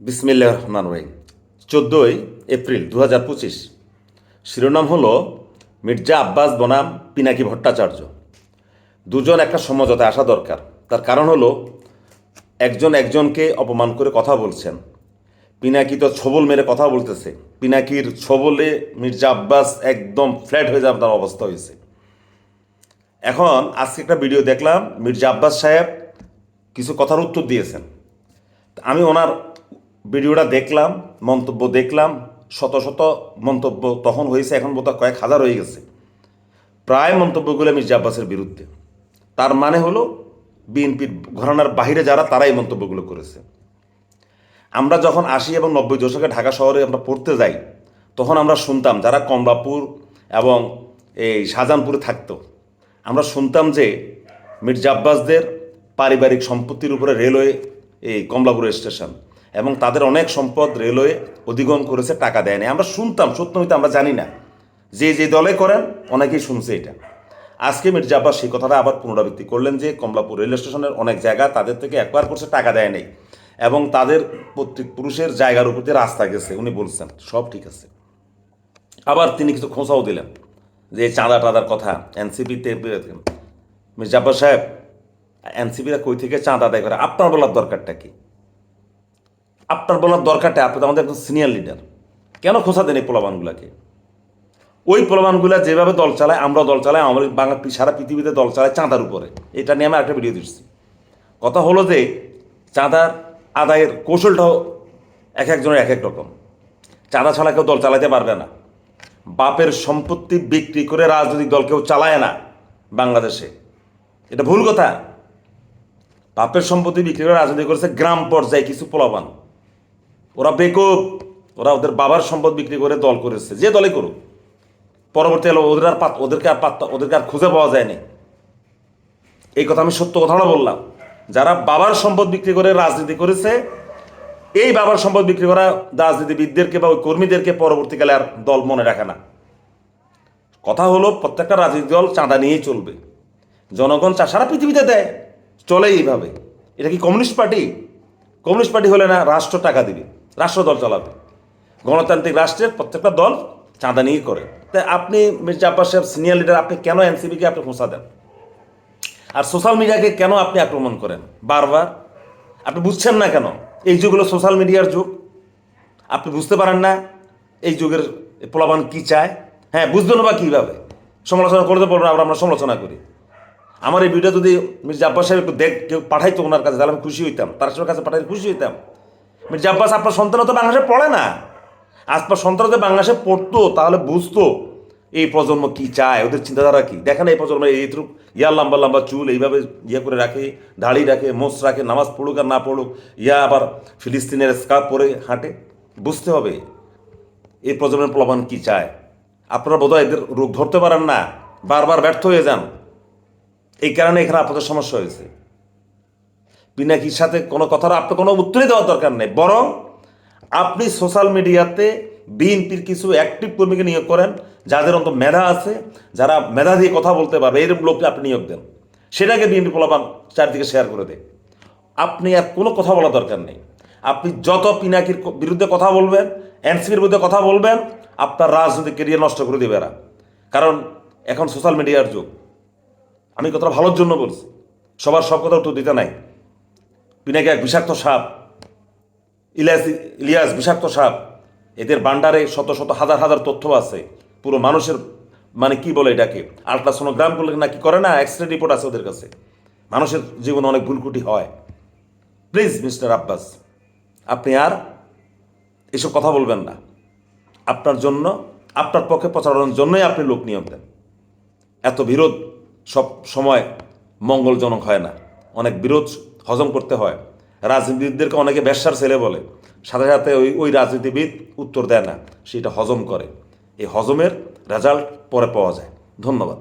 বিসমিল্লাহির রহমানির রহিম। 14 এপ্রিল 2025। শিরোনাম হলো মির্জা আব্বাস বনাম পিনাকি ভট্টাচার্য। দুজন একটা সমঝোতায় আসা দরকার। তার কারণ হলো একজন একজনকে অপমান করে কথা বলছেন। পিনাকি তো ছবল মেরে কথা বলতেছে। পিনাকির ছবলে মির্জা আব্বাস একদম ফ্ল্যাট হয়ে যাওয়ার তার অবস্থা হয়েছে। এখন আজকে একটা ভিডিও দেখলাম, মির্জা আব্বাস সাহেব কিছু কথার উত্তর দিয়েছেন। আমি ওনার ভিডিওটা দেখলাম, মন্তব্য দেখলাম, শত শত মন্তব্য তখন হয়েছে, এখন বোধহয় কয়েক হাজার হয়ে গেছে। প্রায় মন্তব্যগুলো মির্জা আব্বাসের বিরুদ্ধে। তার মানে হলো বিএনপির ঘরানার বাহিরে যারা, তারাই মন্তব্যগুলো করেছে। আমরা যখন 80 এবং 90 দশকে ঢাকা শহরে আমরা পড়তে যাই, তখন আমরা শুনতাম যারা কমলাপুর এবং এই শাহজাহানপুরে থাকতো, আমরা শুনতাম যে মির্জা আব্বাসদের পারিবারিক সম্পত্তির উপরে রেলওয়ে, এই কমলাপুর স্টেশন, এবং তাদের অনেক সম্পদ রেলওয়ে অধিগ্রহণ করেছে, টাকা দেয়নি। আমরা শুনতাম, সত্য মিথ্যা আমরা জানি না, যে দলে করেন অনেকেই শুনছে এটা। আজকে মির্জা আব্বাস সেই কথাটা আবার পুনরাবৃত্তি করলেন যে কমলাপুর রেল স্টেশনের অনেক জায়গা তাদের থেকে একবার করছে, টাকা দেয় নেই, এবং তাদের প্রত্যেক পুরুষের জায়গার উপর দিয়ে রাস্তা গেছে, উনি বলছেন সব ঠিক আছে। আবার তিনি কিছু খোঁচাও দিলেন যে চাঁদা টাদার কথা এনসিপিতে। মির্জা আব্বাস সাহেব, এনসিপিরা কই থেকে চাঁদা আদায় করে? আপনার বলার দরকারটা কি? আপনার বলার দরকারটা, আপনি তো আমাদের একজন সিনিয়র লিডার, কেন খোঁচা দেন এই পোলাবানগুলাকে? ওই পোলাবানগুলা যেভাবে দল চালায়, আমরা দল চালাই, আমাদের বাংলা সারা পৃথিবীতে দল চালায় চাঁদার উপরে। এটা নিয়ে আমি একটা ভিডিও দিচ্ছি। কথা হলো যে চাঁদার আদায়ের কৌশলটাও এক একজনের এক এক রকম। চাঁদা ছাড়া কেউ দল চালাতে পারবে না। বাপের সম্পত্তি বিক্রি করে রাজনৈতিক দল কেউ চালায় না বাংলাদেশে, এটা ভুল কথা। বাপের সম্পত্তি বিক্রি করে রাজনীতি করেছে গ্রাম পর্যায়ে কিছু পোলাবান, ওরা বেকুব। ওরা ওদের বাবার সম্পদ বিক্রি করে দল করেছে, যে দলে করুক। পরবর্তী এলো ওদেরকে আর খুঁজে পাওয়া যায়নি। এই কথা আমি সত্য কথাটা বললাম। যারা বাবার সম্পদ বিক্রি করে রাজনীতি করেছে, এই বাবার সম্পদ বিক্রি করা রাজনীতিবিদদেরকে বা ওই কর্মীদেরকে পরবর্তীকালে আর দল মনে রাখে না। কথা হলো প্রত্যেকটা রাজনৈতিক দল চাঁদা নিয়েই চলবে। জনগণ সারা পৃথিবীতে দেয়, চলে এইভাবে। এটা কি কমিউনিস্ট পার্টি? কমিউনিস্ট পার্টি হলে না রাষ্ট্র টাকা দিবে, রাষ্ট্র দল চালাবে। গণতান্ত্রিক রাষ্ট্রের প্রত্যেকটা দল চাঁদা নিয়েই করে। তাই আপনি মির্জা আব্বাস সাহেব সিনিয়র লিডার, আপনি কেন এনসিপিকে আপনি খোঁচা দেন? আর সোশ্যাল মিডিয়াকে কেন আপনি আক্রমণ করেন বারবার? আপনি বুঝছেন না কেন? এই যুগগুলো সোশ্যাল মিডিয়ার যুগ, আপনি বুঝতে পারেন না এই যুগের পোলাপান কি চায়? হ্যাঁ, বুঝবেন বা কীভাবে? সমালোচনা করতে পারবেন, আমরা সমালোচনা করি। আমার এই ভিডিও যদি মির্জা আব্বাস সাহেব একটু কেউ পাঠাইতো ওনার কাছে, তাহলে আমি খুশি হইতাম। তার কাছে পাঠাইলে খুশি হইতাম। মির্জা আব্বাস, আপনার সন্তান তো বাংলাদেশে পড়ে না। আপনার সন্তান যদি বাংলাদেশে পড়তো, তাহলে বুঝতো এই প্রজন্ম কি চায়, ওদের চিন্তাধারা কি। দেখেন এই প্রজন্ম এইটুক লম্বা লম্বা চুল এইভাবে করে রাখে, দাড়ি রাখে, মোচ রাখে, নামাজ পড়ুক আর না পড়ুক, আবার ফিলিস্তিনের স্কার্ফ পরে হাঁটে। বুঝতে হবে এই প্রজন্মের প্রলোভন কি চায়। আপনারা বোধহয় এদের রোগ ধরতে পারেন না, বারবার ব্যর্থ হয়ে যান। এই কারণে এখানে আপনাদের সমস্যা হয়েছে। পিনাকির সাথে কোনো কথার আপনার কোনো উত্তরই দেওয়ার দরকার নেই, বরং আপনি সোশ্যাল মিডিয়াতে বিএনপির কিছু অ্যাক্টিভ কর্মীকে নিয়োগ করেন, যাদের অন্তত মেধা আছে, যারা মেধা দিয়ে কথা বলতে পারবে, এরকম লোককে আপনি নিয়োগ দেন। সেটাকে বিএনপি পোলাপান চারদিকে শেয়ার করে দেয়। আপনি আর কোনো কথা বলার দরকার নেই। আপনি যত পিনাকির বিরুদ্ধে কথা বলবেন, এনসিপির বিরুদ্ধে কথা বলবেন, আপনার রাজনৈতিক কেরিয়ার নষ্ট করে দেবে এরা। কারণ এখন সোশ্যাল মিডিয়ার যুগ। আমি কথাটা ভালোর জন্য বলছি, সবার সব কথা উত্তর দিতে নাই। পিনাকি এক বিষাক্ত সাপ, ইলিয়াস বিষাক্ত সাপ। এদের বান্ডারে শত শত হাজার হাজার তথ্য আছে, পুরো মানুষের মানে কি বলে এটাকে, আলট্রাসোনোগ্রাম করলে না কি করে না, এক্সরে রিপোর্ট আছে ওদের কাছে। মানুষের জীবনে অনেক ভুলকুটি হয়। প্লিজ মিস্টার আব্বাস, আপনি আর এসব কথা বলবেন না। আপনার জন্য, আপনার পক্ষে প্রচারণার জন্যই আপনি লোক নিয়োগ দেন। এত বিরোধ সব সময় মঙ্গলজনক হয় না, অনেক বিরোধ হজম করতে হয়। রাজনীতিবিদদেরকে অনেকে ব্যবসার ছেলে বলে, সাথে সাথে ওই রাজনীতিবিদ উত্তর দেয় না, সেটা হজম করে। এই হজমের রেজাল্ট পরে পাওয়া যায়। ধন্যবাদ।